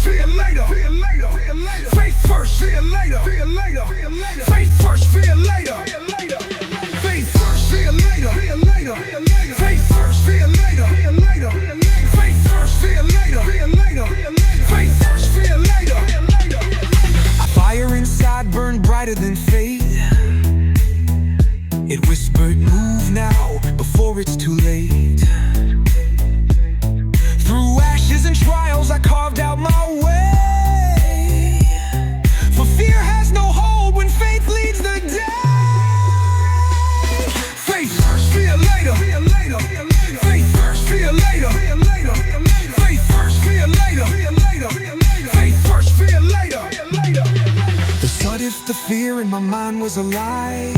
first, feel later. Faith first, feel later. Faith first, feel later. Faith first, feel later. Faith first, feel later. Faith first, feel later. Faith first, feel later. Fire inside burned brighter than faith. It whispered, move now, before it's too late. Through ashes and trials I carved out my way. For fear has no hold when faith leads the day. Faith first, feel later. Faith first, feel later. Faith first, feel later. Faith first, feel later. The thought if the fear in my mind was a lie.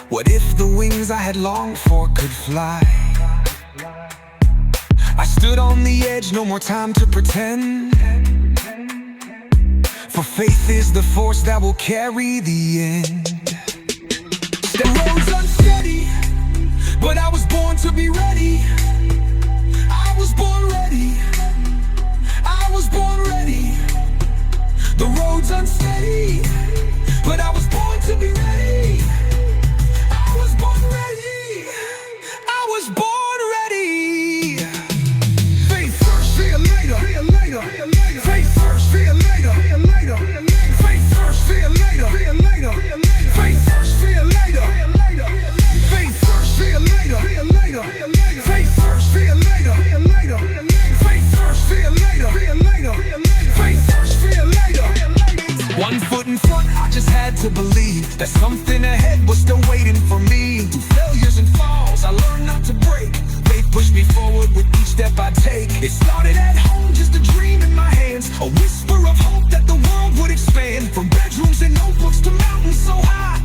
What if the wings I had longed for could fly? I stood on the edge, no more time to pretend. For faith is the force that will carry the end. The road's unsteady, but I was born to be ready. I was born ready. I was born ready. The road's unsteady, but I was born to be ready. I was born ready. I was born ready. Faith first, feel later. Faith first, feel later. Faith first, feel later. Faith first, feel later. Faith first, feel later. Faith first, feel later. Faith first, feel later. Faith first, feel later. One foot in front, I just had to believe that something ahead was still waiting for me. Through failures and falls, I learned not to break. Faith pushed me forward with each step I take. It started at home, just a dream in my hands, a whisper of hope that the world would expand. From bedrooms and notebooks to mountains so high,